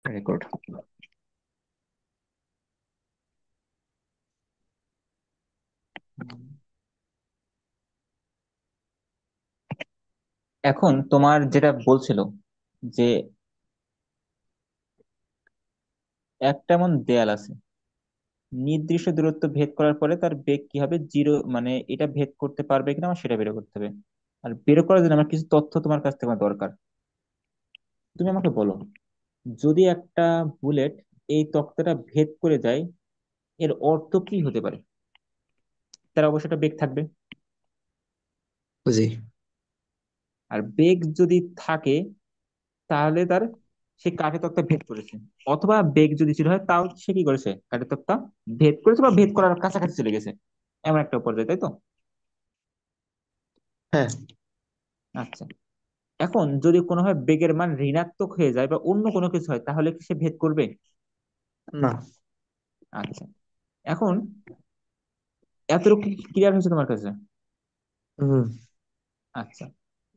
Record. এখন তোমার যেটা বলছিল যে একটা এমন দেয়াল আছে, নির্দিষ্ট দূরত্ব ভেদ করার পরে তার বেগ কি হবে, জিরো, মানে এটা ভেদ করতে পারবে কিনা আমার সেটা বের করতে হবে। আর বের করার জন্য আমার কিছু তথ্য তোমার কাছ থেকে আমার দরকার। তুমি আমাকে বলো, যদি একটা বুলেট এই তক্তাটা ভেদ করে যায়, এর অর্থ কি হতে পারে? তার অবশ্যই একটা বেগ থাকবে। জি। আর বেগ যদি থাকে, তাহলে তার সে কাঠের তক্তা ভেদ করেছে। অথবা বেগ যদি জিরো হয়, তাও সে কি করেছে, কাঠের তক্তা ভেদ করেছে বা ভেদ করার কাছাকাছি চলে গেছে, এমন একটা পর্যায়ে, তাই তো? হ্যাঁ। আচ্ছা, এখন যদি কোনোভাবে বেগের মান ঋণাত্মক হয়ে যায় বা অন্য কোনো কিছু হয়, তাহলে কি সে ভেদ করবে? না। আচ্ছা, এখন এতটুকু ক্লিয়ার হয়েছে তোমার কাছে? হুম। আচ্ছা,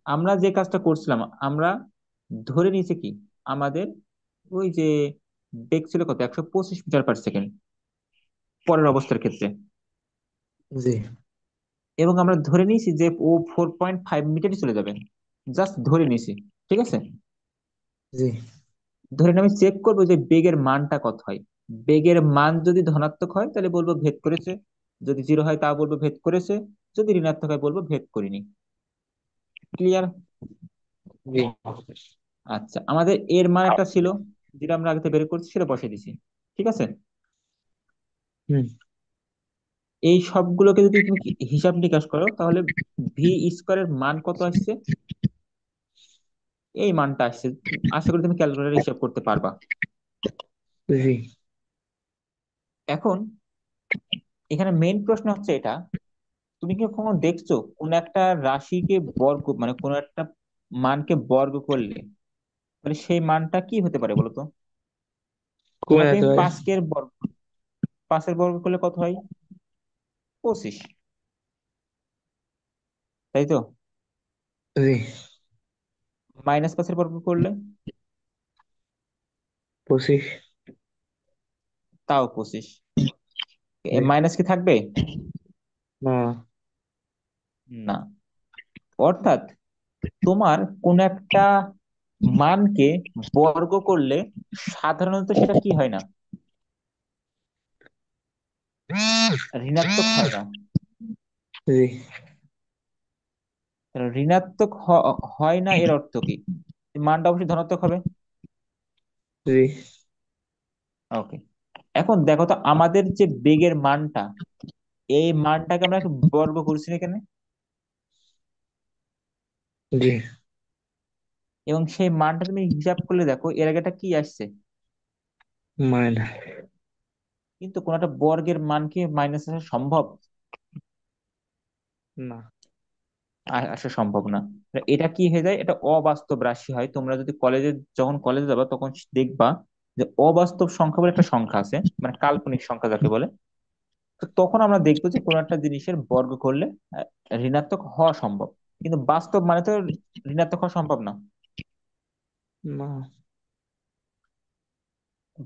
আমরা যে কাজটা করছিলাম, আমরা ধরে নিয়েছি কি, আমাদের ওই যে বেগ ছিল কত, 125 মিটার পার সেকেন্ড পরের অবস্থার ক্ষেত্রে। জি। এবং আমরা ধরে নিয়েছি যে ও 4.5 মিটারই চলে যাবে, জাস্ট ধরে নিয়েছি। ঠিক আছে, জি। ধরে নিয়ে আমি চেক করবো যে বেগের মানটা কত হয়। বেগের মান যদি ধনাত্মক হয় তাহলে বলবো ভেদ করেছে, যদি জিরো হয় তা বলবো ভেদ করেছে, যদি ঋণাত্মক হয় বলবো ভেদ করিনি। ক্লিয়ার? জি। আচ্ছা, আমাদের এর মান একটা ছিল, যেটা আমরা আগে থেকে বের করছি, সেটা বসিয়ে দিছি। ঠিক আছে, হুম। এই সবগুলোকে যদি তুমি হিসাব নিকাশ করো, তাহলে ভি স্কোয়ারের মান কত আসছে, এই মানটা আসছে। আশা করি তুমি ক্যালকুলেটর হিসাব করতে পারবা। জি। এখন এখানে মেইন প্রশ্ন হচ্ছে এটা, তুমি কি কখনো দেখছো কোন একটা রাশিকে বর্গ, মানে কোন একটা মানকে বর্গ করলে, মানে সেই মানটা কি হতে পারে বলো তো? কমে ধরো তুমি যেতে পারে। 5 এর বর্গ করলে কত হয়? 25, তাই তো? জি। -5-এর বর্গ করলে 25। তাও 25। জি। মাইনাস কি থাকবে? না। না। অর্থাৎ তোমার কোন একটা মানকে বর্গ করলে সাধারণত সেটা কি হয় না, ঋণাত্মক হয় না। জি। ঋণাত্মক হয় না, এর অর্থ কি? মানটা অবশ্যই ধনাত্মক হবে। জি। ওকে, এখন দেখো তো আমাদের যে বেগের মানটা, এই মানটাকে আমরা একটু বর্গ করছি না এখানে, জি। এবং সেই মানটা তুমি হিসাব করলে দেখো এর আগেটা কি আসছে। মাইনাস। কিন্তু কোন একটা বর্গের মান কি মাইনাস আসা সম্ভব? না। আসা সম্ভব না। এটা কি হয়ে যায়, এটা অবাস্তব রাশি হয়। তোমরা যদি কলেজে, যখন কলেজে যাবা তখন দেখবা যে অবাস্তব সংখ্যা বলে একটা সংখ্যা আছে, মানে কাল্পনিক সংখ্যা যাকে বলে। তো তখন আমরা দেখবো যে কোন একটা জিনিসের বর্গ করলে ঋণাত্মক হওয়া সম্ভব। কিন্তু বাস্তব মানে তো ঋণাত্মক হওয়া সম্ভব না। না।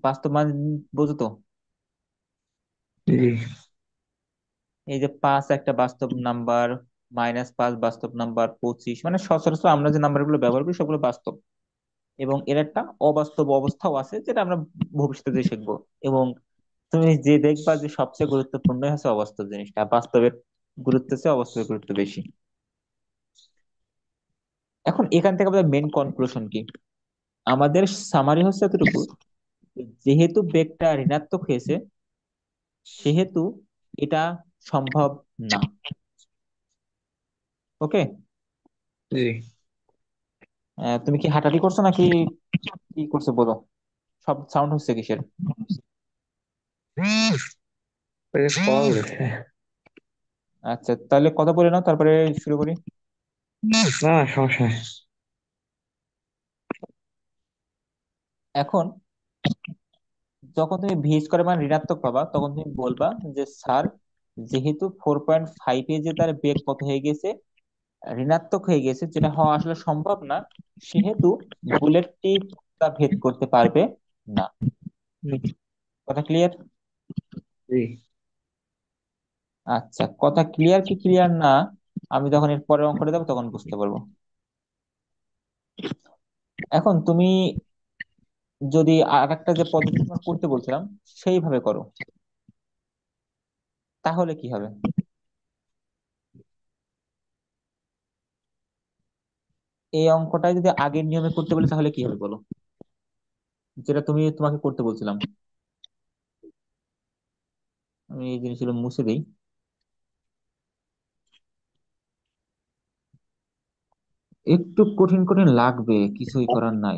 বাস্তব মানে বোঝো তো? জি। এই যে 5 একটা বাস্তব নাম্বার, -5 বাস্তব নাম্বার, 25, মানে সচরাচর আমরা যে নাম্বার গুলো ব্যবহার করি সবগুলো বাস্তব। এবং এর একটা অবাস্তব অবস্থাও আছে, যেটা আমরা ভবিষ্যতে যে শিখবো। এবং তুমি যে দেখবা যে সবচেয়ে গুরুত্বপূর্ণ হচ্ছে অবাস্তব জিনিসটা, বাস্তবের গুরুত্বের চেয়ে অবাস্তবের গুরুত্ব বেশি। এখন এখান থেকে আমাদের মেন কনক্লুশন কি? আমাদের সামারি হচ্ছে এতটুকু, যেহেতু বেগটা ঋণাত্মক হয়েছে, সেহেতু এটা সম্ভব না। ওকে, জি। তুমি কি হাঁটাহাঁটি করছো নাকি কি করছো বলো? সব সাউন্ড হচ্ছে কিসের? ওই যে কল দিছে। আচ্ছা, তাহলে কথা বলে নাও, তারপরে শুরু করি। না না, সমস্যা নেই। এখন যখন তুমি ভি স্কোয়ার মান ঋণাত্মক পাবা, তখন তুমি বলবা যে স্যার, যেহেতু 4.5 যে তার বেগ কত হয়ে গেছে, ঋণাত্মক হয়ে গেছে, যেটা হওয়া আসলে সম্ভব না, সেহেতু বুলেটটি তা ভেদ করতে পারবে না। হুম, কথা ক্লিয়ার? জি। আচ্ছা, কথা ক্লিয়ার কি ক্লিয়ার না, আমি যখন এর পরের অঙ্কটা দেবো তখন বুঝতে পারবো। এখন তুমি যদি আর একটা যে পদ্ধতি তোমার করতে বলছিলাম সেইভাবে করো, তাহলে কি হবে? এই অঙ্কটাই যদি আগের নিয়মে করতে বলি তাহলে কি হবে বলো, যেটা তোমাকে করতে বলছিলাম। আমি এই জিনিসগুলো মুছে দিই। একটু কঠিন কঠিন লাগবে, কিছুই করার নাই।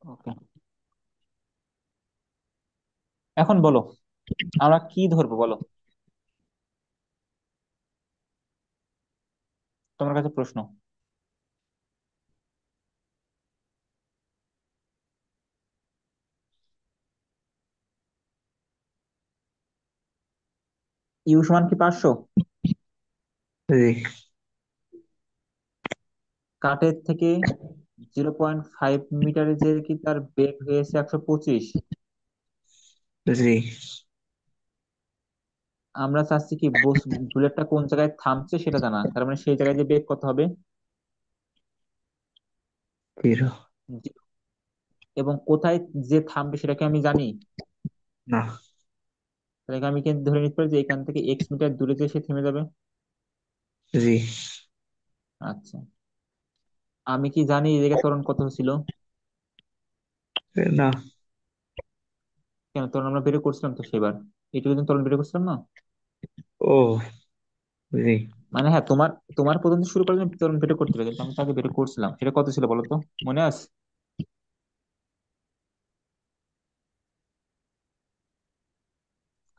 ওকে, এখন বলো আমরা কি ধরবো বলো, তোমার কাছে প্রশ্ন। ইউ সমান কি 500? জি। কাঠের থেকে 0.5 মিটারে যে কি তার বেগ হয়েছে 125। জি। আমরা চাচ্ছি কি বুলেটটা কোন জায়গায় থামছে সেটা জানা, তার মানে সেই জায়গায় যে বেগ কত হবে? 0। জি- এবং কোথায় যে থামবে সেটা কি আমি জানি? না। তাহলে কি আমি কিন্তু ধরে নিতে পারি যে এখান থেকে x মিটার দূরে যে সে থেমে যাবে। জি। আচ্ছা, আমি কি জানি এই জায়গায় ত্বরণ কত ছিল? না। কেন, ত্বরণ আমরা বের করছিলাম তো সেবার, এইটুকু দিন ত্বরণ বের করছিলাম না? ও। জি। মানে হ্যাঁ, তোমার তোমার পর্যন্ত শুরু করলে আমি ত্বরণ বের করতে পারি, কিন্তু আমি তাকে বের করছিলাম, সেটা কত ছিল বলো তো, মনে আছে?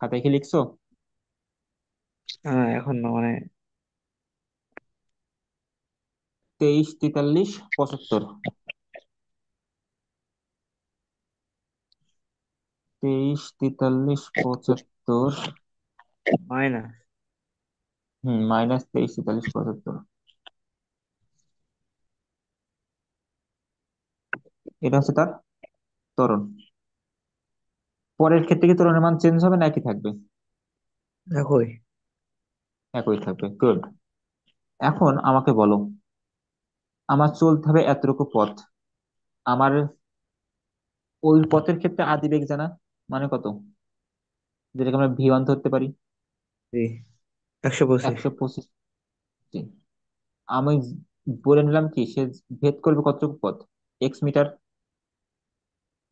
খাতায় কি লিখছো? হ্যাঁ, এখন না মানে। 23, 43, 75। 23, 43, 75। মাইনাস। -23, 43, 75। এটা হচ্ছে তার ত্বরণ। পরের ক্ষেত্রে কি ত্বরণের মান চেঞ্জ হবে না একই থাকবে? একই। একই থাকবে, গুড। এখন আমাকে বলো, আমার চলতে হবে এতটুকু পথ, আমার ওই পথের ক্ষেত্রে আদি বেগ জানা, মানে কত, যেটাকে আমরা ভি ওয়ান ধরতে পারি? জি। 125। 125। আমি বলে নিলাম কি সে ভেদ করবে কতটুকু পথ, x মিটার,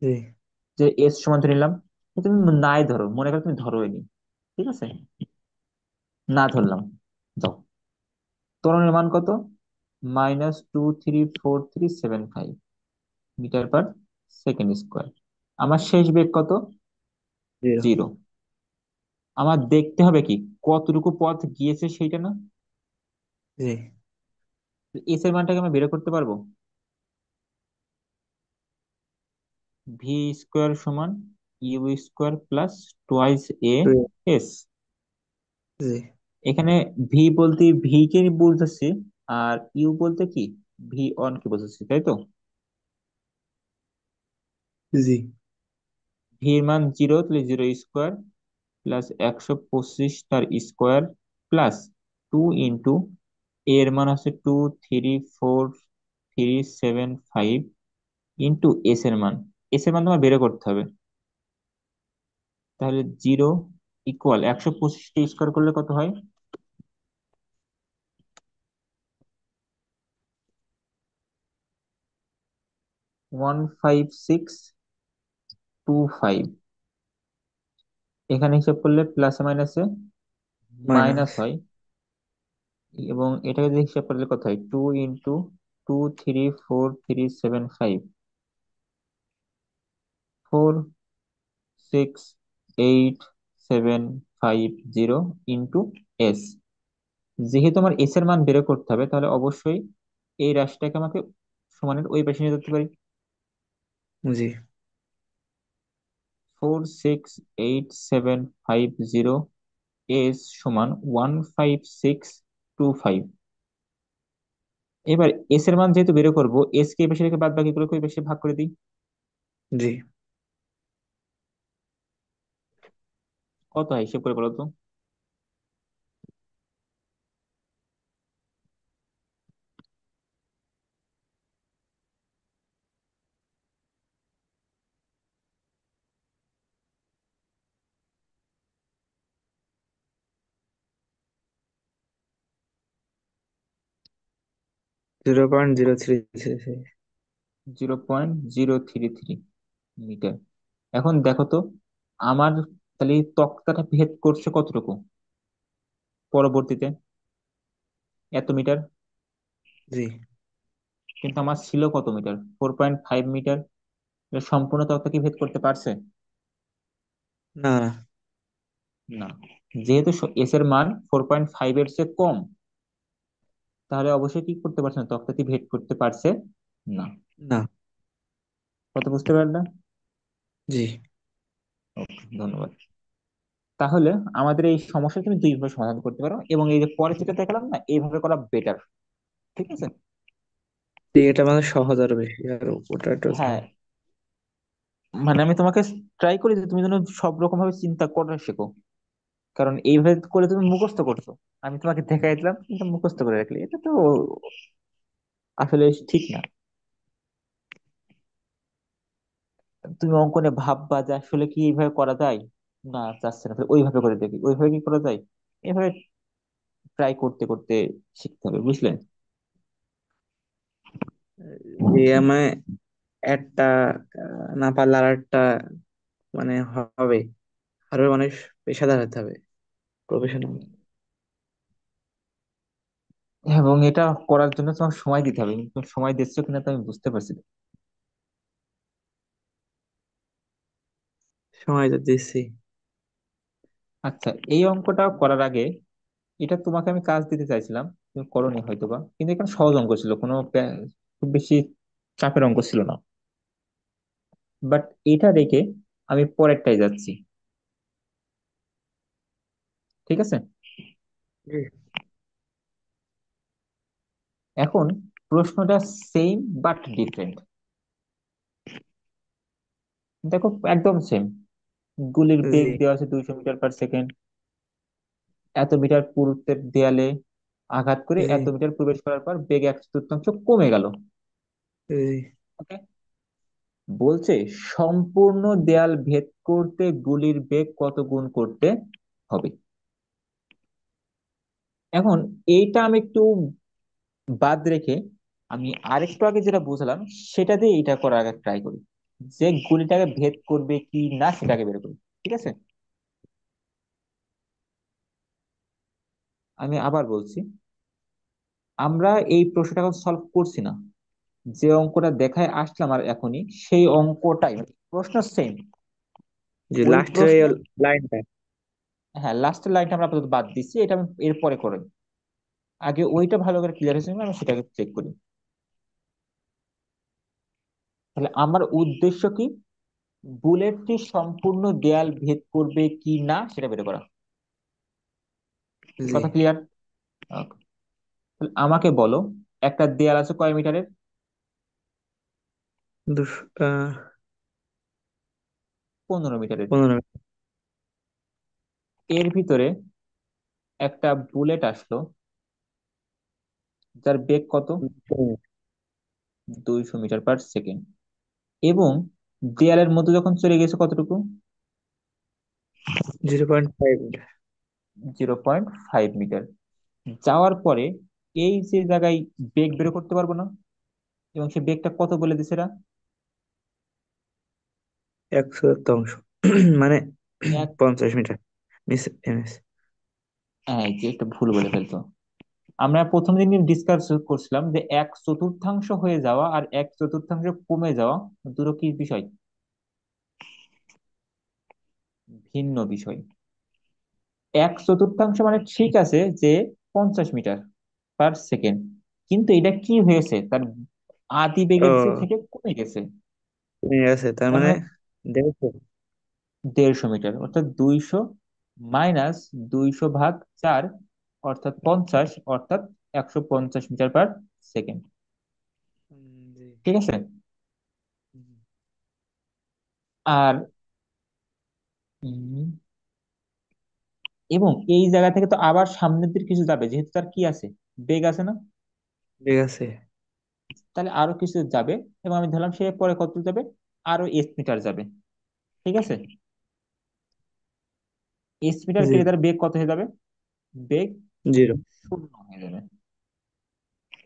জি। যে এস সমান ধরে নিলাম। তো তুমি নাই ধরো, মনে করো তুমি ধরোই নি, ঠিক আছে, না ধরলাম, যাও। ত্বরণের মান কত? -234,375 মিটার পার সেকেন্ড স্কোয়ার। আমার শেষ বেগ কত? 0। 0। আমার দেখতে হবে কি কতটুকু পথ গিয়েছে সেইটা না? জি। এস এর মানটাকে আমি বের করতে পারবো। ভি স্কোয়ার সমান u square plus twice a g. S. G. এখানে ভি বলতে ভি কে বুঝতেছি, আর ইউ বলতে কি ভি অন কে বুঝতেছি, তাই তো? জি। ভি এর মান 0, তাহলে 0 স্কোয়ার প্লাস 125 তার স্কোয়ার প্লাস 2 ইন্টু এর মান হচ্ছে 234,375 ইন্টু এস এর মান। এস এর মান তোমার বের করতে হবে। তাহলে 0 ইকুয়াল 125কে স্কোয়ার করলে কত হয়? 15625। এখানে হিসাব করলে প্লাসে মাইনাসে মাইনাস। মাইনাস হয়, এবং এটাকে যদি হিসাব করলে কত হয়, 2 ইন্টু 234,375, 468,750 ইন্টু এস। যেহেতু আমার এস এর মান বের করতে হবে, তাহলে অবশ্যই এই রাশিটাকে আমাকে সমানের ওই পাশে নিয়ে যেতে পারি। জি। 468,750 এস সমান 15625। এবার এস এর মান যেহেতু বের করবো, এস কে এই পাশে রেখে বাদ বাকি গুলো ওই পাশে ভাগ করে দিই। জি। কত হয় হিসেব করে বলো তো? 0.0333। 0.033 মিটার। এখন দেখো তো, আমার তাহলে এই তক্তাটা ভেদ করছে কতটুকু পরবর্তীতে? এত মিটার। জি। কিন্তু আমার ছিল কত মিটার? 4.5 মিটার। এটা সম্পূর্ণ তক্তা কি ভেদ করতে পারছে? না, না। না। যেহেতু এস এর মান 4.5 এর চেয়ে কম, তাহলে অবশ্যই কি করতে পারছে না, তক্তাটি ভেদ করতে পারছে না। না। কত বুঝতে পারলে? জি। ওকে, ধন্যবাদ। তাহলে আমাদের এই সমস্যা তুমি দুই ভাবে সমাধান করতে পারো, এবং এই যে পরে যেটা দেখালাম না, এইভাবে করা বেটার। ঠিক আছে। জি, এটা মানে সহজ আরো বেশি, আর ওটা একটু হ্যাঁ, ঝামেলা। মানে আমি তোমাকে ট্রাই করি যে তুমি যেন সব রকম ভাবে চিন্তা করা শেখো। কারণ এইভাবে করে তুমি মুখস্থ করছো, আমি তোমাকে দেখাই দিলাম কিন্তু মুখস্থ করে রাখলে, এটা তো আসলে ঠিক না। তুমি অঙ্কনে ভাববা যে আসলে কি এইভাবে করা যায়, না যাচ্ছে না, তাহলে ওইভাবে করে দেখি ওইভাবে কি করা যায়। এভাবে ট্রাই করতে করতে শিখতে হবে, বুঝলে? জি, মানে একটা না পারলে আর একটা মানে হবে, আরো মানে পেশাদার হতে হবে, প্রফেশনাল। এবং এটা করার জন্য তোমার সময় দিতে হবে, কিন্তু তুমি সময় দিচ্ছ কিনা তো আমি বুঝতে পারছি না। সময় তো দিচ্ছি। আচ্ছা, এই অঙ্কটা করার আগে, এটা তোমাকে আমি কাজ দিতে চাইছিলাম, তুমি করোনি হয়তোবা, কিন্তু এখানে সহজ অঙ্ক ছিল, কোনো খুব বেশি চাপের অঙ্ক ছিল না। বাট এটা রেখে আমি পরেরটাই যাচ্ছি। ঠিক আছে। জি। এখন প্রশ্নটা সেম বাট ডিফারেন্ট। দেখো, একদম সেম। গুলির বেগ জি। দেওয়া আছে 200 মিটার পার সেকেন্ড। এত মিটার পুরুত্বের দেয়ালে আঘাত করে জি। এত মিটার প্রবেশ করার পর বেগ 1/4 কমে গেল। জি। ওকে। বলছে সম্পূর্ণ দেয়াল ভেদ করতে গুলির বেগ কত গুণ করতে হবে। এখন এইটা আমি একটু বাদ রেখে, আমি আরেকটু আগে যেটা বুঝলাম সেটা দিয়ে এটা করার আগে ট্রাই করি, যে গুলিটাকে ভেদ করবে কি না সেটাকে বের করি। ঠিক আছে। আমি আবার বলছি, আমরা এই প্রশ্নটা সলভ করছি না, যে অঙ্কটা দেখায় আসলাম আর এখনই সেই অঙ্কটাই, মানে প্রশ্ন সেম। জি, ওই লাস্টের এই প্রশ্ন, লাইনটা। হ্যাঁ লাস্টের লাইনটা আমরা আপাতত বাদ দিচ্ছি, এটা আমি এরপরে করে, আগে ওইটা ভালো করে ক্লিয়ার হয়েছে কিনা আমি সেটাকে চেক করি। তাহলে আমার উদ্দেশ্য কি? বুলেটটি সম্পূর্ণ দেয়াল ভেদ করবে কি না সেটা বের করা। কি জি। কথা ক্লিয়ার? তাহলে আমাকে বলো, একটা দেয়াল আছে কয় মিটারের? 15 মিটারের। 15। এর ভিতরে একটা বুলেট আসলো, যার বেগ কত? 200 মিটার পার সেকেন্ড। এবং দেয়ালের মধ্যে যখন চলে গেছে কতটুকু? 0.5। 0.5 মিটার। যাওয়ার পরে এই যে জায়গায় বেগ বের করতে পারবো না, এবং সে বেগটা কত বলে দিছে এরা? 1/100 মানে এক, 50 মিটার, মিস এমএস। হ্যাঁ এই যে একটা ভুল বলে ফেলতো। আমরা প্রথম দিন ডিসকাস করছিলাম যে 1/4 হয়ে যাওয়া আর 1/4 কমে যাওয়া দুটো কি বিষয়, ভিন্ন বিষয়। 1/4 মানে ঠিক আছে যে 50 মিটার পার সেকেন্ড, কিন্তু এটা কি হয়েছে তার আদি ও, বেগের চেয়ে থেকে কমে গেছে। ঠিক আছে, তার তার মানে মানে 150। 150 মিটার, অর্থাৎ 200 - 250 ভাগ 4, অর্থাৎ 50, অর্থাৎ 150 মিটার পার সেকেন্ড। জি। ঠিক আছে। হুম, আর উম, এবং এই জায়গা থেকে তো আবার সামনের দিকে কিছু যাবে, যেহেতু তার কি আছে, বেগ আছে না। ঠিক আছে। তাহলে আরো কিছু যাবে, এবং আমি ধরলাম সে পরে কত যাবে, আরো S মিটার যাবে। ঠিক আছে। S মিটার জি। কেটে তার বেগ কত হয়ে যাবে, বেগ 0। 0 হয়ে যাবে।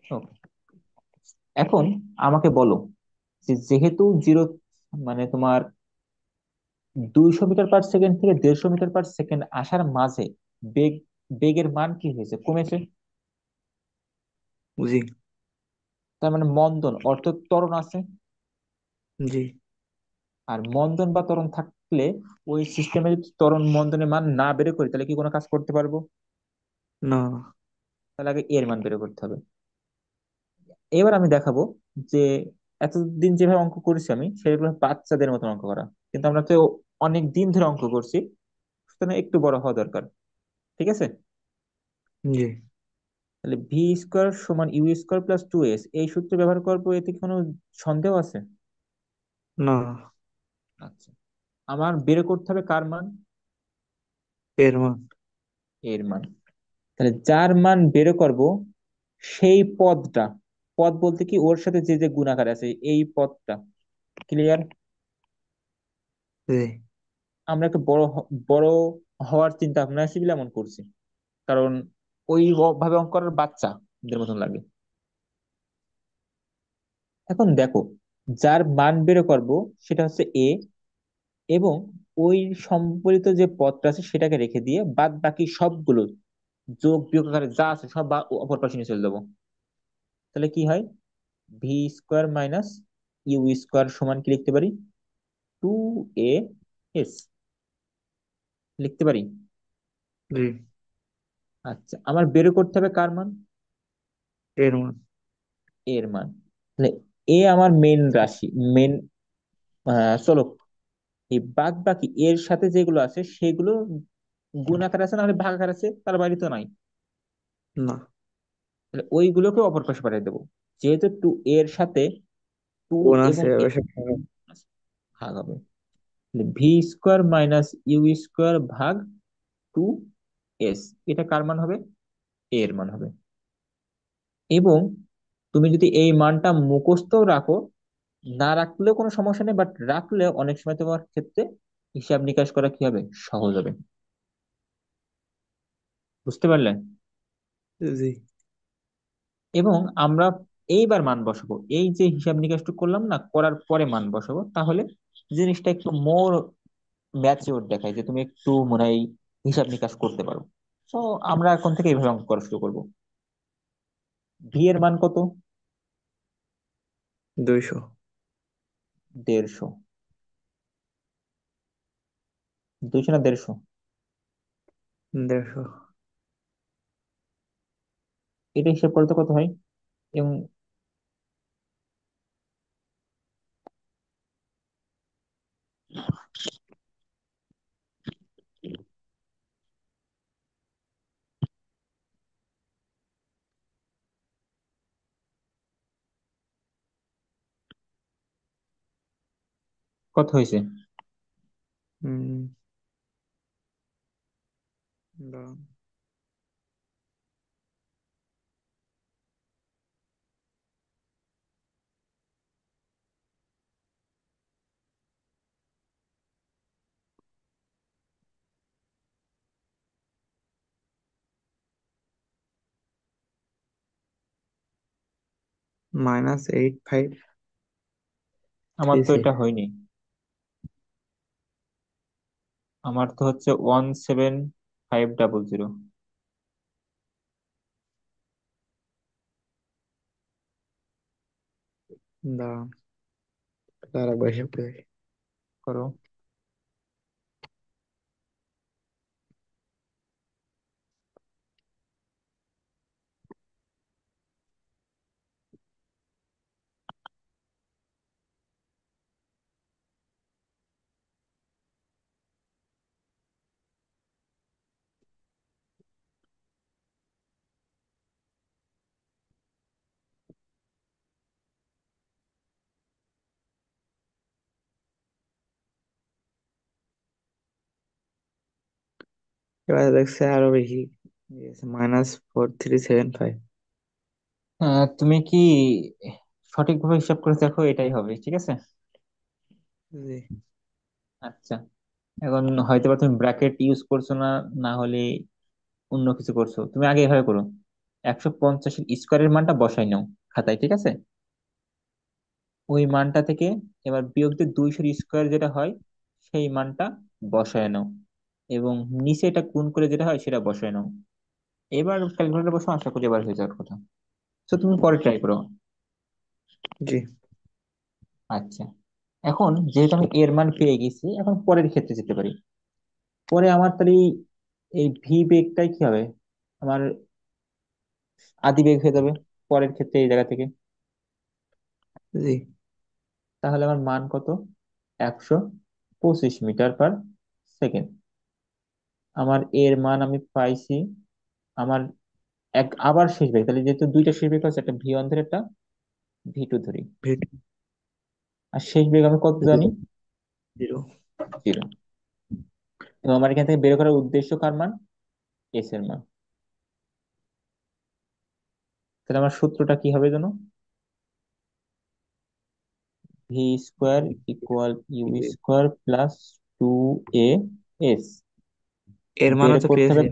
তো এখন আমাকে বলো যে যেহেতু জিরো, মানে তোমার 200 মিটার পার সেকেন্ড থেকে 150 মিটার পার সেকেন্ড আসার মাঝে বেগ, বেগের মান কি হয়েছে, কমেছে। জি। তার মানে মন্দন অর্থ ত্বরণ আছে। জি। আর মন্দন বা ত্বরণ থাকলে ওই সিস্টেমে যদি ত্বরণ মন্দনের মান না বের করি তাহলে কি কোনো কাজ করতে পারবো? না। তাহলে আগে এর মান বের করতে হবে। এবার আমি দেখাবো যে এতদিন যেভাবে অঙ্ক করেছি আমি সেগুলো বাচ্চাদের মতো অঙ্ক করা, কিন্তু আমরা তো অনেক দিন ধরে অঙ্ক করছি, সুতরাং একটু বড় হওয়া দরকার। ঠিক আছে। জি। তাহলে V² = U² + 2S এই সূত্র ব্যবহার করবো, এতে কি কোনো সন্দেহ আছে? না। আচ্ছা, আমার বের করতে হবে কার মান, এর মান। এর মান। তাহলে যার মান বের করব সেই পদটা, পদ বলতে কি ওর সাথে যে যে গুণাকার আছে এই পদটা, ক্লিয়ার। জি। আমরা একটু বড় হওয়ার চিন্তা ভাবনা সেগুলো এমন করছি, কারণ ওই ভাবে অঙ্ক করার বাচ্চাদের মতন লাগে। এখন দেখো, যার মান বের করব সেটা হচ্ছে এ, এবং ওই সম্বলিত যে পদটা আছে সেটাকে রেখে দিয়ে বাদ বাকি সবগুলো যোগ বিয়োগ আকারে যা আছে সব অপর পাশে নিয়ে চলে যাবো। তাহলে কি হয়, V² - U² সমান কি লিখতে পারি, 2AS লিখতে পারি। জি। আচ্ছা, আমার বের করতে হবে কার মান, এর মান। এর মান। তাহলে এ আমার মেন রাশি, মেন, চলো এই বাদ বাকি এর সাথে যেগুলো আছে সেগুলো গুণ আকার আছে না হলে ভাগ আকার আছে, তার বাইরে তো নাই। না। তাহলে ওইগুলোকে অপর পাশে পাঠিয়ে দেবো, যেহেতু টু এর সাথে টু কোন এবং আছে এ ওইসব খারাপ। ভাগ হবে। V² - U² ভাগ 2S, এটা কার মান হবে, এর মান হবে। এবং তুমি যদি এই মানটা মুখস্থ রাখো, না রাখলেও কোনো সমস্যা নেই, বাট রাখলে অনেক সময় তোমার ক্ষেত্রে হিসাব নিকাশ করা কি হবে, সহজ হবে। বুঝতে পারলে? জি। এবং আমরা এইবার মান বসাবো, এই যে হিসাব নিকাশটা করলাম না, করার পরে মান বসাবো, তাহলে জিনিসটা একটু মোর ম্যাচিওর দেখায় যে তুমি একটু মনে হয় হিসাব নিকাশ করতে পারো। তো আমরা এখন থেকে এইভাবে অঙ্ক করা শুরু করবো। ভি এর মান কত, 200। 150, 200 না 150, 150। এটা হিসাব করতে কত হয়, এবং কত হয়েছে? হুম, দাঁড়ান। আমার তো -8536। এটা হয়নি, আমার তো হচ্ছে 17500। দাঁড়ান, তার একবার হিসাব করে দেখি। করো। এবার দেখছে আরো বেশি, -4375। তুমি কি সঠিকভাবে হিসাব করে দেখো, এটাই হবে, ঠিক আছে। জি। আচ্ছা, এখন হয়তোবা তুমি ব্র্যাকেট ইউজ করছো না, না হলে অন্য কিছু করছো। তুমি আগে এভাবে করো, 150-এর স্কোয়ারের মানটা বসাই নাও খাতায়, ঠিক আছে। ওই মানটা থেকে এবার বিয়োগ দিয়ে 200 স্কোয়ার যেটা হয় সেই মানটা বসায় নাও, এবং নিচে এটা গুণ করে যেটা হয় সেটা বসায় নাও। এবার ক্যালকুলেটর বসো, আশা করি এবার হয়ে যাওয়ার কথা। তো তুমি পরে ট্রাই করো। জি। আচ্ছা, এখন যেহেতু আমি এর মান পেয়ে গেছি, এখন পরের ক্ষেত্রে যেতে পারি। পরে আমার তাহলে এই ভি বেগটাই কি হবে, আমার আদি বেগ হয়ে যাবে পরের ক্ষেত্রে এই জায়গা থেকে। জি। তাহলে আমার মান কত, 125 মিটার পার সেকেন্ড। আমার এর মান আমি পাইছি। আমার আবার শেষ বেগ, তাহলে যেহেতু দুইটা শেষ বেগ আছে, একটা ভি ওয়ান ধরে একটা ভি টু ধরি। ভিডিও। আর শেষ বেগ আমি কত জানি, 0। 0। এবং আমার এখান থেকে বের করার উদ্দেশ্য কার মান, এস এর মান। তাহলে আমার সূত্রটা কি হবে জানো, v square equal u square plus 2a s. এর বের মানও তো করতে পেয়েছি। হবে,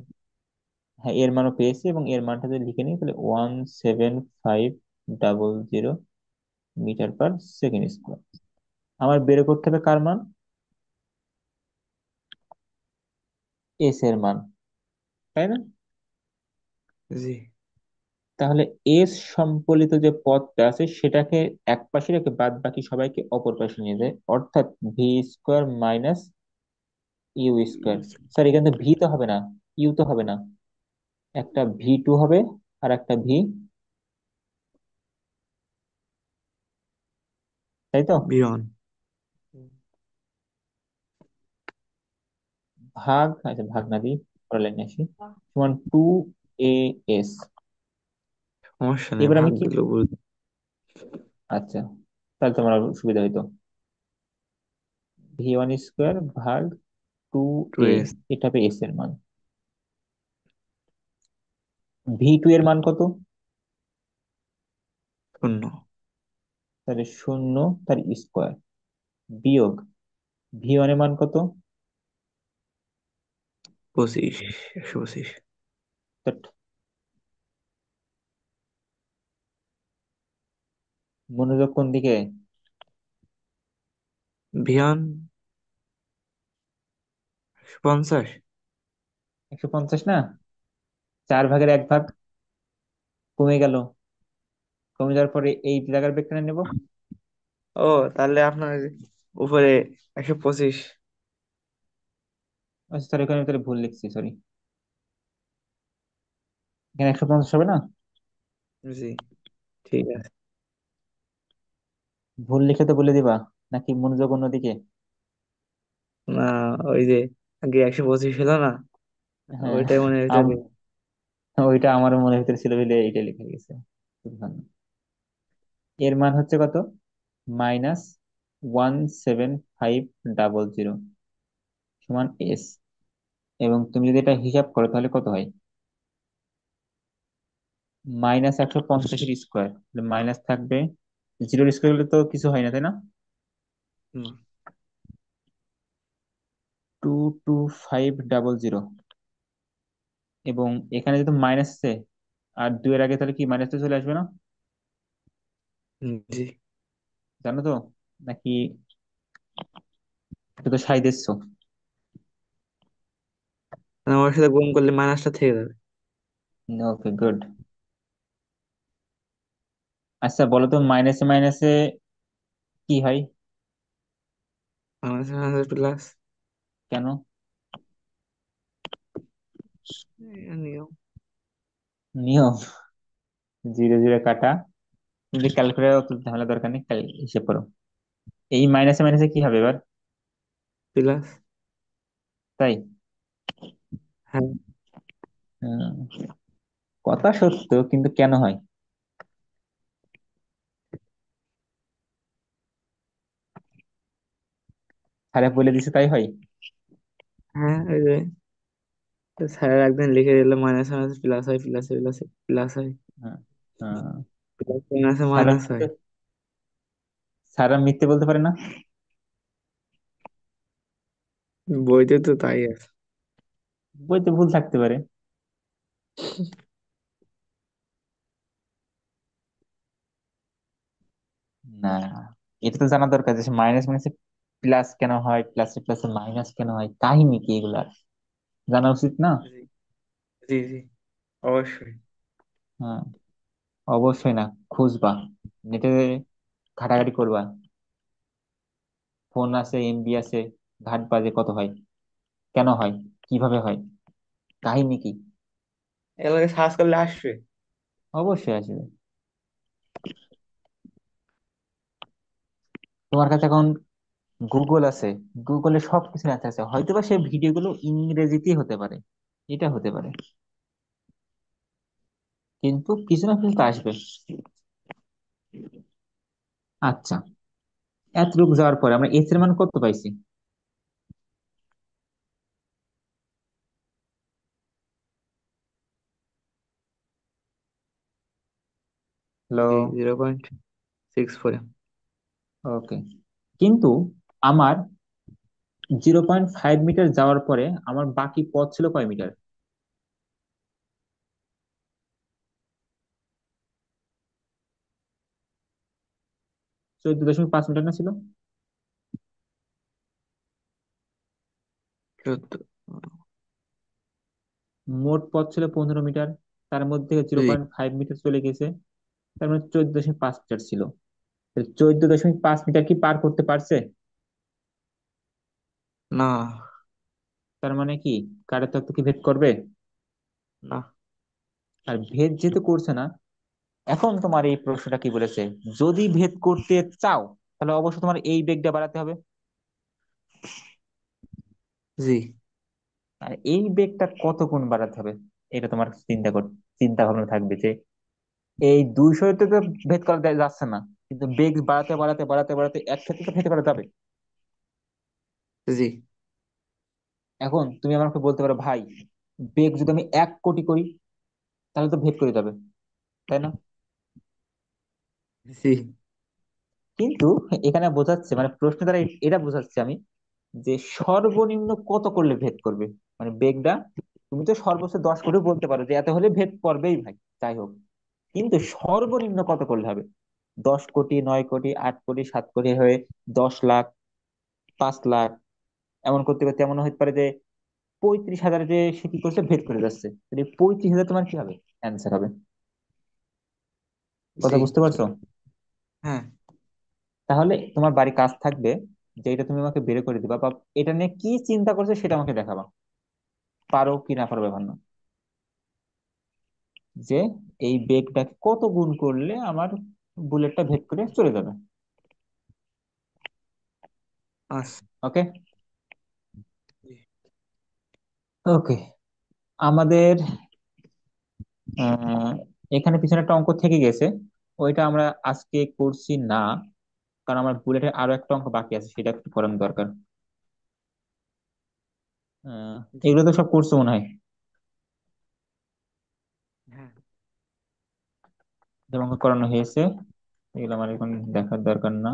হ্যাঁ এর মানও পেয়েছি, এবং এর মানটা যদি লিখে নিই তাহলে 17500 মিটার পার সেকেন্ড স্কোয়ার। আমার বের করতে হবে কার মান, এস এর মান, তাই না। জি। তাহলে এস সম্বলিত যে পদটা আছে সেটাকে এক পাশে রেখে বাদ বাকি সবাইকে অপর পাশে নিয়ে যায়, অর্থাৎ v square minus u square. Sir এখানে ভি তো হবে না, ইউ তো হবে না, একটা ভি টু হবে আর একটা ভি, তাই তো। বিয়ন। ভাগ, আচ্ছা ভাগ না দিই, পরের লাইনে আসি, সমান 2a এস। সমস্যা নেই, এবার ভাগ আমি কি, দিলেও বুঝ। আচ্ছা তাহলে তোমার আরো সুবিধা হইতো, ভি 1 স্কোয়ার ভাগ টু টু এ এস। এটা হবে এস এর মান। ভি টু এর মান কত, 0। তাহলে 0 তার স্কোয়ার বিয়োগ ভি 1 এর মান কত, 25, 125। ধ্যাৎ, মনোযোগ কোন দিকে, বিয়ন 150। 150 না, 4 ভাগের 1 ভাগ কমে গেল, কমে যাওয়ার পরে এই জায়গার বেগটা নেবো। ও, তাহলে আপনার উপরে 125। আচ্ছা সরি, এখানে আমি তাহলে ভুল লিখছি, সরি। এখানে 150 হবে না, জি, ঠিক আছে। ভুল লিখে তো বলে দিবা, নাকি মনোযোগ অন্যদিকে। না, ওই যে আগে 125 ছিল না, হ্যাঁ, ওইটাই মনে হচ্ছে আম ওইটা আমার মনের ভিতরে ছিল বলে এইটা লিখে গেছে। খুব ভালো। এর মান হচ্ছে কত, -17500 সমান এস। এবং তুমি যদি এটা হিসাব করো তাহলে কত হয়, -150-এর স্কোয়ার, মাইনাস থাকবে, জিরোর স্কোয়ার হলে তো কিছু হয় না, তাই না। না। 22500, এবং এখানে যেহেতু মাইনাস আছে, আর 2 এর আগে তাহলে কি মাইনাসটা চলে আসবে না, জি। জানো তো, নাকি এটা তো সাই দিচ্ছ। মানে ওর সাথে গুণ করলে মাইনাসটা থেকে যাবে। Okay good. আচ্ছা বলো তো, মাইনাসে মাইনাসে কি হয়, মাইনাস মাইনাস প্লাস। কেন, নিয়ম। নিয়ম, জিরো জিরো কাটা, কিন্তু ক্যালকুলেটর অত ঝামেলা দরকার নেই, হিসেব করো। এই মাইনাসে মাইনাসে কি হবে এবার, প্লাস। তাই। হ্যাঁ। হুম, কথা সত্য, কিন্তু কেন হয়, স্যারে বলে দিছে তাই হয়। হ্যাঁ, ওই যে তো স্যার একদিন লিখে দিলে মাইনাস মাইনাস প্লাস হয়, প্লাসে প্লাসে প্লাস হয়, হ্যাঁ, হ্যাঁ। প্লাস মাইনাসে স্যাররা মাইনাস হয়। মিথ্যে স্যাররা মিথ্যে বলতে পারে না। বইতে তো তাই আছে। বইতে ভুল থাকতে পারে। না, এটা তো জানা দরকার যে মাইনাস মাইনাসে প্লাস কেন হয়, প্লাসে প্লাসে মাইনাস কেন হয়, কাহিনী কি এগুলার জানা উচিত না? জি, জি, জি, অবশ্যই। হ্যাঁ, অবশ্যই না। খুঁজবা, নেটে ঘাটাঘাটি করবা, ফোন আছে, এমবি আছে, ঘাটবা যে কত হয়, কেন হয়, কিভাবে হয়, কাহিনী কি। এগুলোকে সার্চ করলে আসবে। অবশ্যই আসবে। তোমার কাছে এখন গুগল আছে, গুগলে সবকিছু অ্যান্সার আছে, হয়তোবা সেই ভিডিওগুলো ইংরেজিতেই হতে পারে, এটা হতে পারে, কিন্তু কিছু না কিছু তো আসবে। আচ্ছা, এতটুকু যাওয়ার পরে আমরা এস এর মান কত পাইছি? হ্যালো। জি, 0.64। ওকে, কিন্তু আমার 0.5 মিটার যাওয়ার পরে আমার বাকি পথ ছিল কয় মিটার? 14.5 মিটার না ছিল? 14। মোট পথ ছিল 15 মিটার, তার মধ্যে জিরো জি। পয়েন্ট ফাইভ মিটার চলে গেছে, তার মানে 14.5 মিটার ছিল। 14.5 মিটার কি পার করতে পারছে? না, তার মানে কি কারের তত্ত্ব কি ভেদ করবে? না। আর ভেদ যেহেতু করছে না, এখন তোমার এই প্রশ্নটা কি বলেছে, যদি ভেদ করতে চাও তাহলে অবশ্যই তোমার এই বেগটা বাড়াতে হবে। জি, আর এই বেগটা কত গুণ বাড়াতে হবে, এটা তোমার চিন্তা ভাবনা থাকবে যে এই 200 তে তো ভেদ করা যাচ্ছে না, কিন্তু বেগ বাড়াতে বাড়াতে বাড়াতে বাড়াতে এক ক্ষেত্রে তো ভেদ করা যাবে। জি, এখন তুমি আমাকে বলতে পারো, ভাই বেগ যদি আমি 1 কোটি করি তাহলে তো ভেদ করে যাবে, তাই না? জি, কিন্তু এখানে বোঝাচ্ছে, মানে প্রশ্ন দ্বারা এটা বোঝাচ্ছে আমি, যে সর্বনিম্ন কত করলে ভেদ করবে, মানে বেগটা তুমি তো সর্বোচ্চ 10 কোটি বলতে পারো যে এত হলে ভেদ করবেই ভাই, যাই হোক, কিন্তু সর্বনিম্ন কত করলে হবে? 10 কোটি, 9 কোটি, 8 কোটি, 7 কোটি হয়ে 10 লাখ, 5 লাখ, এমন করতে করতে এমন হতে পারে যে 35,000 যে সে কি করছে ভেদ করে যাচ্ছে, তাহলে 35,000 তোমার কি হবে, অ্যান্সার হবে। কথা জি, বুঝতে বুঝতে পারছো? পারছি। হ্যাঁ। তাহলে তোমার বাড়ি কাজ থাকবে যে এটা তুমি আমাকে বের করে দিবা, বা এটা নিয়ে কি চিন্তা করছে সেটা আমাকে দেখাবা, পারো কি না পারো ব্যাপার না, যে এই বেগটাকে কত গুণ করলে আমার বুলেটটা ভেদ করে চলে যাবে। আচ্ছা। ওকে। জি। ওকে, আমাদের আহ এখানে পিছনে একটা অঙ্ক থেকে গেছে, ওইটা আমরা আজকে করছি না, কারণ আমার বুলেটের আরো একটা অঙ্ক বাকি আছে, সেটা একটু করানো দরকার। আহ জি। এগুলো তো সব করছো মনে হয়, হ্যাঁ। যে অঙ্ক করানো হয়েছে, এগুলো আমার এখন দেখার দরকার না।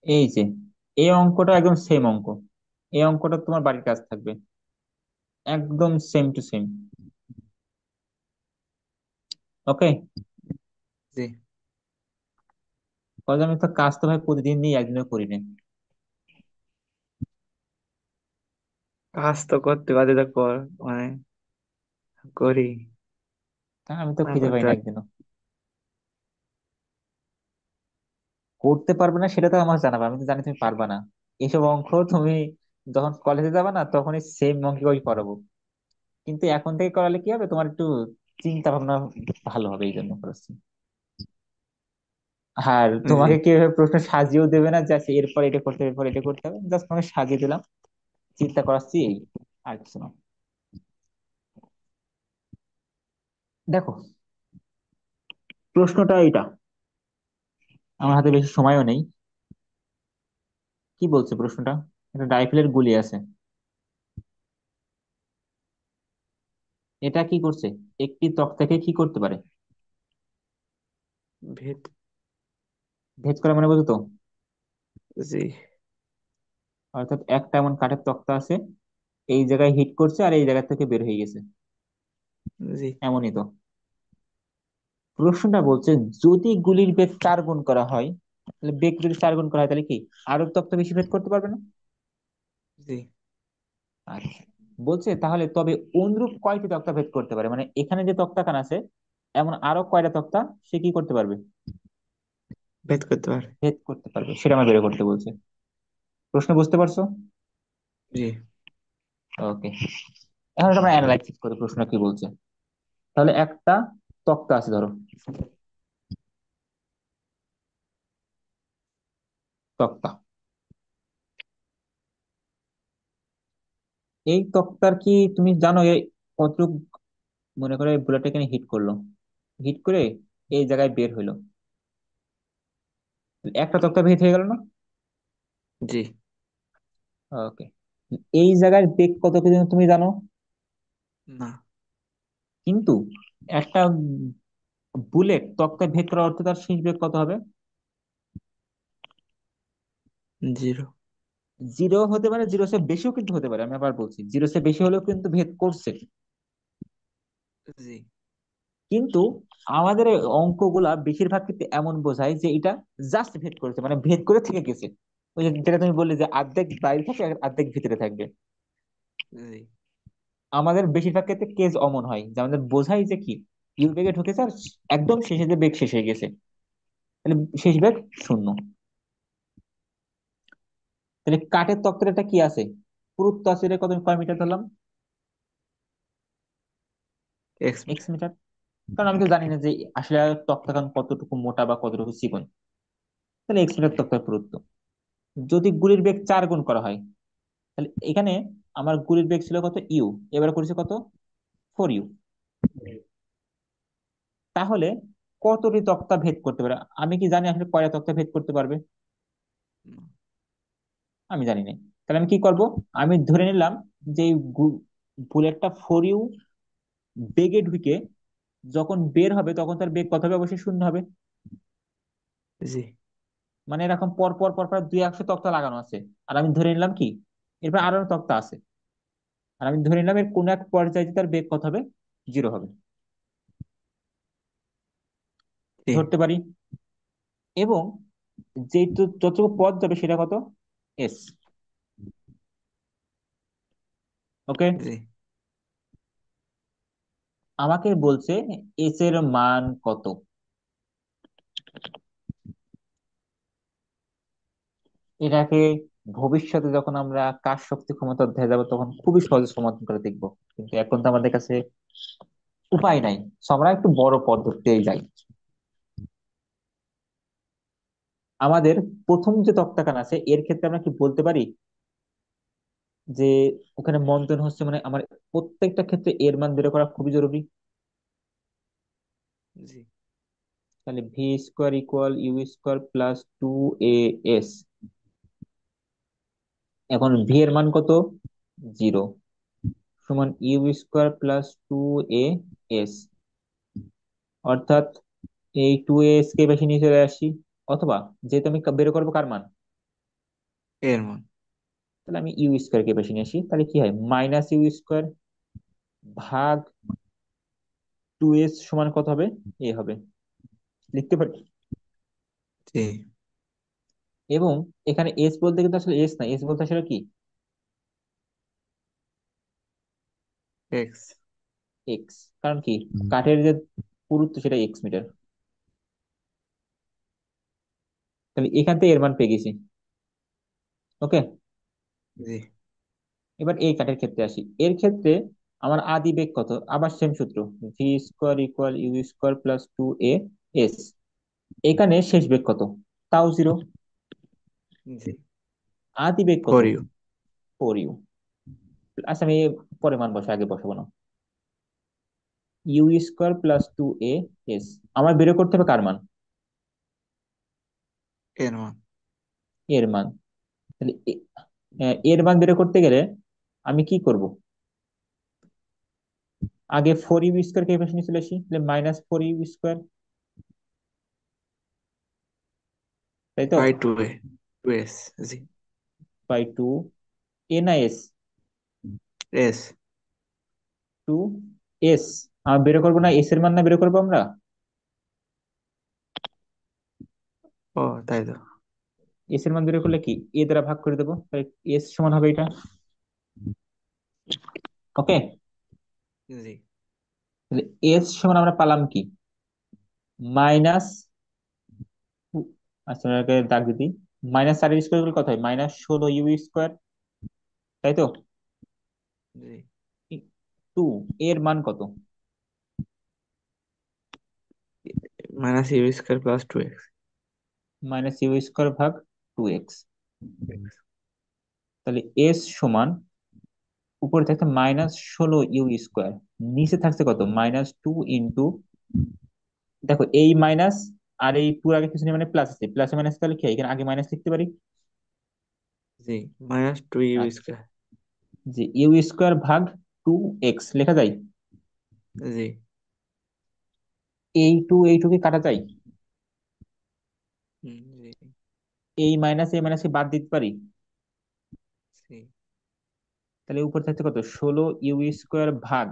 এই যে এই অঙ্কটা একদম সেম অঙ্ক, এই অঙ্কটা তোমার বাড়ির কাজ থাকবে, একদম সেম টু সেম। ওকে। জি। কারণ আমি তো কাজ তো ভাই প্রতিদিন নিয়ে একদিনও করি না। কাজ তো করতে বাধ্যতা কর, মানে করি। আমি তো না খুঁজে পাই করতে না পারি। একদিনও। করতে পারবে না সেটা তো আমার জানাবে, আমি তো জানি তুমি পারবা না। এসব অঙ্ক তুমি যখন কলেজে যাবে না তখনই সেম অঙ্ক ওই করাবো, কিন্তু এখন থেকে করালে কি হবে, তোমার একটু চিন্তা ভাবনা ভালো হবে, এই জন্য করেছি। আর জি। তোমাকে কেউ প্রশ্ন সাজিয়েও দেবে না যে আচ্ছা এরপর এটা করতে হবে, এরপর এটা করতে হবে, জাস্ট তোমাকে সাজিয়ে দিলাম, চিন্তা করাচ্ছি, এই আর কিছু না। দেখো, প্রশ্নটা এটা, আমার হাতে বেশি সময়ও নেই, কি বলছে প্রশ্নটা? একটা রাইফেলের গুলি আছে, এটা কি করছে? একটি তক্তাকে কি করতে পারে? ভেদ। ভেদ করা মানে বুঝো তো? জি। অর্থাৎ একটা এমন কাঠের তক্তা আছে, এই জায়গায় হিট করছে আর এই জায়গা থেকে বের হয়ে গেছে, জি। এমনই তো। প্রশ্নটা বলছে যদি গুলির বেগ 4 গুণ করা হয়, তাহলে বেগ যদি 4 গুণ করা হয় তাহলে কি আরো তক্তা বেশি ভেদ করতে পারবে না? জি। আচ্ছা, বলছে তাহলে তবে অনুরূপ কয়টি তক্তা ভেদ করতে পারে, মানে এখানে যে তক্তা খান আছে এমন আরো কয়টা তক্তা সে কি করতে পারবে? ভেদ করতে পারে। ভেদ করতে পারবে, সেটা আমার বের করতে বলছে। প্রশ্ন বুঝতে পারছো? জি। ওকে, এখন এটা আমরা অ্যানালাইসিস করি প্রশ্ন কি বলছে। তাহলে একটা তক্তা আছে ধরো, তক্তা, এই তক্তার কি তুমি জানো কতটুকু, মনে করে বুলেট এখানে হিট করলো, হিট করে এই জায়গায় বের হইলো, একটা তক্তা ভেদ হয়ে গেল না? জি। ওকে, এই জায়গায় বেগ কত কি তুমি জানো? না। কিন্তু একটা বুলেট তক্তা ভেদ করার অর্থ তার শেষ বেগ কত হবে? জিরো। জিরো হতে পারে, জিরো সে বেশিও কিন্তু হতে পারে, আমি আবার বলছি জিরো সে বেশি হলেও কিন্তু ভেদ করছে। জি। কিন্তু আমাদের এই অঙ্কগুলা বেশিরভাগ ক্ষেত্রে এমন বোঝায় যে এটা জাস্ট ভেদ করেছে, মানে ভেদ করে থেকে গেছে। ওই যে যেটা তুমি বললে যে অর্ধেক বাইরে থাকে আর অর্ধেক ভিতরে থাকবে, জি। আমাদের বেশিরভাগ ক্ষেত্রে কেস অমন হয় যে আমাদের বোঝাই যে কি ইউ বেগে ঢুকেছে আর একদম শেষে যে বেগ শেষ হয়ে গেছে, তাহলে শেষ বেগ শূন্য। তাহলে কাঠের তক্তাটা কি আছে, পুরুত্ব আছে এটা কত, কয় মিটার ধরলাম? X x metre. মিটার। কারণ আমি তো জানি না যে আসলে তক্তা কান কতটুকু মোটা বা কতটুকু চিকন, তাহলে এক্স মিটার তক্তার পুরুত্ব। যদি গুলির বেগ 4 গুণ করা হয়, তাহলে এখানে আমার গুলির বেগ ছিল কত, ইউ, এবার করেছে কত, 4 ইউ। তাহলে কতটি তক্তা ভেদ করতে পারে? আমি কি জানি আসলে কয়টা তক্তা ভেদ করতে পারবে? না। আমি জানি না। তাহলে আমি কি করব, আমি ধরে নিলাম যে বুলেটটা 4 ইউ বেগে ঢুকে যখন বের হবে তখন তার বেগ কত হবে, অবশ্যই শূন্য হবে। জি। মানে এরকম পর পর পর পর 2 100 তক্তা লাগানো আছে, আর আমি ধরে নিলাম কি এরপর আরো তক্তা আছে, আর আমি ধরে নিলাম এর কোন এক পর্যায়ে তার বেগ কত হবে, জিরো হবে, জি। ধরতে পারি। এবং যে যতটুকু পথ যাবে সেটা কত, এস। ওকে, জি। আমাকে বলছে এস এর মান কত। এটাকে ভবিষ্যতে যখন আমরা কাজ শক্তি ক্ষমতা অধ্যায়ে যাবো তখন খুবই সহজে সমাধান করে দেখবো, কিন্তু এখন তো আমাদের কাছে উপায় নাই, তো আমরা একটু বড় পদ্ধতিতেই যাই। আমাদের প্রথম যে তক্তাখান আছে এর ক্ষেত্রে আমরা কি বলতে পারি যে ওখানে মন্থন হচ্ছে, মানে আমার প্রত্যেকটা ক্ষেত্রে এর মান বের করা খুবই জরুরি। জি। তাহলে v square equal u square plus 2 a s. এখন ভি এর মান কত, জিরো, সমান u square plus 2 a s. অর্থাৎ এই 2 এস কে বেশি নিয়ে চলে আসি, অথবা যেহেতু আমি বের করবো কার মান, এর মান। তাহলে আমি ইউ স্কোয়ার কে বেশি নিয়ে আসি, তাহলে কি হয়, মাইনাস ইউ স্কোয়ার ভাগ 2 এস সমান কত হবে, এ হবে, লিখতে পারি। জি। এবং এখানে এস বলতে কিন্তু আসলে এস না, এস বলতে আসলে কি, এক্স। এক্স। কারণ কি কাঠের যে পুরুত্ব সেটা এক্স মিটার। তাহলে এখান থেকে এর মান পেয়ে গেছি। ওকে, জি। এবার এই কাঠের ক্ষেত্রে আসি, এর ক্ষেত্রে আমার আদি বেগ কত, আবার সেম সূত্র, v square equal u square plus 2 a s. এখানে শেষ বেগ কত, তাও জিরো। জি। আদি বেগ কত, ফর ইউ। 4 ইউ। আচ্ছা আমি পরে মান বসে, আগে বসাবো না। U square plus 2 a s, আমার বের করতে হবে কার মান, এর মান। এর মান। তাহলে এর মান বের করতে গেলে আমি কি করব? আগে 4u² কে এই পাশে নিয়ে চলে আসি, তাহলে -4u², তাই তো? By two a, two s. G. By two, a না এস? এস। Two S. আমরা বের করবো না এস এর মান, না বের করবো আমরা? ও, তাই তো। এস এর মান বের করলে কি এ দ্বারা ভাগ করে দেবো, তাই এস সমান হবে এটা। ওকে, জি। তাহলে এস সমান আমরা পালাম কি? মাইনাস, আচ্ছা এটাকে দাগ দিই, -4 স্কোয়ার করলে কত হয়? -16u², তাই তো? জি। টু, এর মান কত? -u² plus 2x। -u² ভাগ 2x। তাহলে এস সমান, উপরে থাকছে -16u², নিচে থাকছে কত? -2 দেখো এই মাইনাস আর এই টু আগে কিছু নেই, মানে প্লাস আছে, প্লাস মাইনাস, তাহলে কি হয়? এখানে আগে মাইনাস লিখতে পারি। জি, -2u²। আচ্ছা, যে ইউ² ভাগ 2x লেখা যায়। জি। এই টু কে কাটা যায়। জি। এই মাইনাসকে বাদ দিতে পারি। জি। তাহলে উপর থাকছে কত? 16u² ভাগ